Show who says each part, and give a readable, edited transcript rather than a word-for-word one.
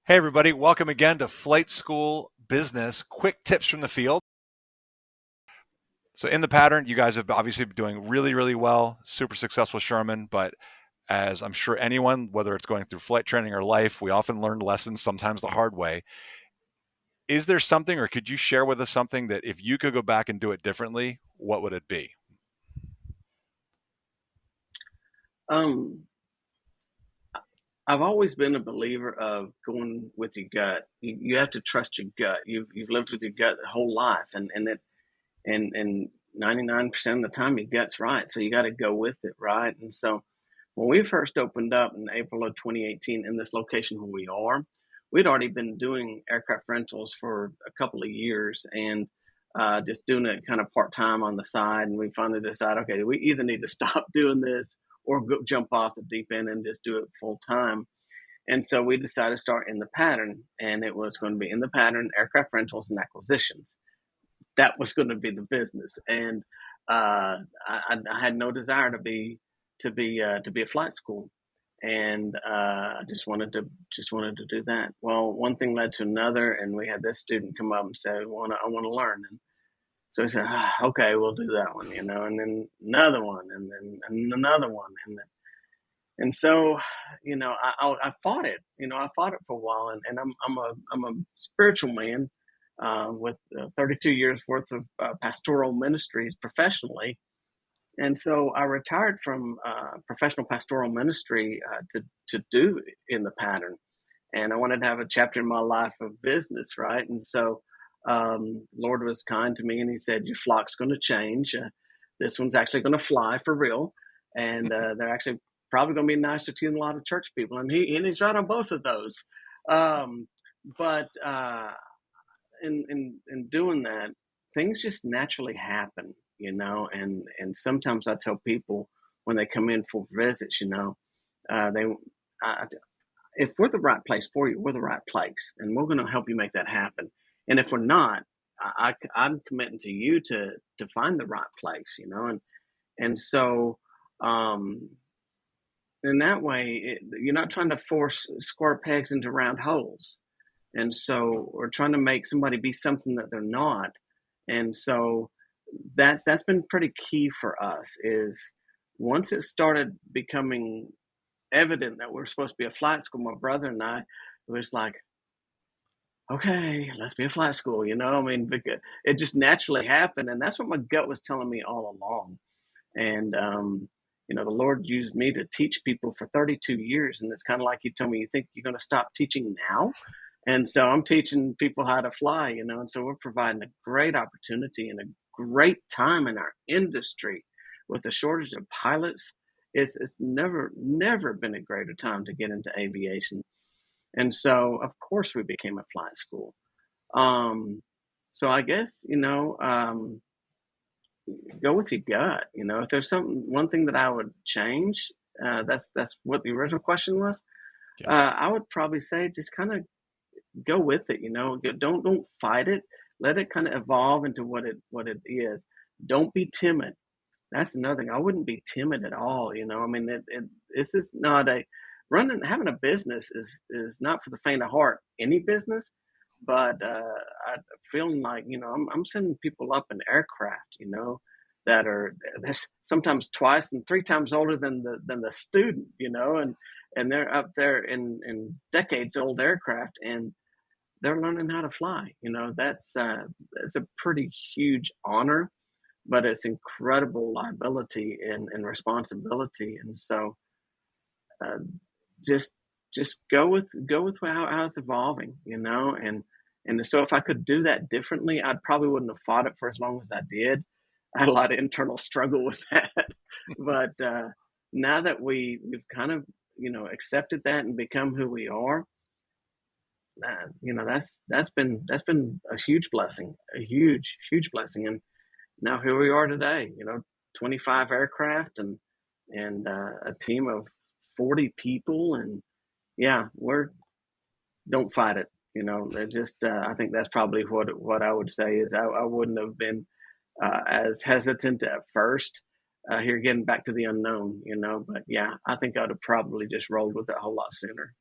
Speaker 1: Hey, everybody, welcome again to Flight School Business Quick Tips from the Field. So, in the pattern, you guys have obviously been doing really, really well, super successful, Sherman. But as I'm sure anyone, whether it's going through flight training or life, we often learn lessons, sometimes the hard way. Is there something, or could you share with us something that if you could go back and do it differently, what would it be?
Speaker 2: Um, I've always been a believer of going with your gut. You have to trust your gut. You've lived with your gut the whole life, and 99% of the time your gut's right. So you got to go with it, right? And so when we first opened up in April of 2018 in this location where we are, we'd already been doing aircraft rentals for a couple of years and just doing it kind of part time on the side. And we finally decided, okay, we either need to stop doing this or jump off the deep end and just do it full time. And so we decided to start in the pattern, and it was going to be in the pattern aircraft rentals and acquisitions. That was going to be the business, and I had no desire to be a flight school, and I just wanted to do that. Well, one thing led to another, and we had this student come up and say, I want to learn." And so we said, "Okay, we'll do that one," and then another one, and another one, and so, I fought it. I fought it for a while, and I'm a spiritual man with 32 years worth of pastoral ministries professionally, and so I retired from professional pastoral ministry to do in the pattern, and I wanted to have a chapter in my life of business, right? And so, Lord was kind to me, and He said, "Your flock's going to change. This one's actually going to fly for real, and they're actually probably going to be nicer to you than a lot of church people." And He's right on both of those. Um, but in doing that, things just naturally happen, and sometimes I tell people when they come in for visits, they I, if we're the right place for you, we're the right place, and we're going to help you make that happen. And if we're not, I'm committing to you to find the right place, and so um, in that way, you're not trying to force square pegs into round holes, and so we're trying to make somebody be something that they're not, and so that's been pretty key for us. Is once it started becoming evident that we're supposed to be a flight school, my brother and I, it was like, okay, let's be a flight school. I mean, because it just naturally happened, and that's what my gut was telling me all along. And the Lord used me to teach people for 32 years, and it's kind of like He told me, "You think you're going to stop teaching now?" And so I'm teaching people how to fly, and so we're providing a great opportunity and a great time in our industry with a shortage of pilots. It's never been a greater time to get into aviation. And so, of course, we became a flight school. Um, so I guess, go with your gut. If there's one thing that I would change, that's what the original question was.
Speaker 1: Yes.
Speaker 2: I would probably say just kind of go with it. Don't fight it. Let it kind of evolve into what it is. Don't be timid. That's another thing. I wouldn't be timid at all. I mean, this is not having a business is not for the faint of heart. Any business, but I feeling like I'm sending people up in aircraft. That are sometimes twice and three times older than the student. And they're up there in decades old aircraft, and they're learning how to fly. That's a pretty huge honor, but it's incredible liability and responsibility. And so, uh, just just go with how it's evolving, and so if I could do that differently, I probably wouldn't have fought it for as long as I did. I had a lot of internal struggle with that, but now that we've kind of accepted that and become who we are, that's been a huge blessing, a huge blessing. And now here we are today, 25 aircraft and a team of 40 people, and yeah, we're don't fight it. It just I think that's probably what I would say is I wouldn't have been as hesitant at first. Here getting back to the unknown, but yeah, I think I'd have probably just rolled with it a whole lot sooner.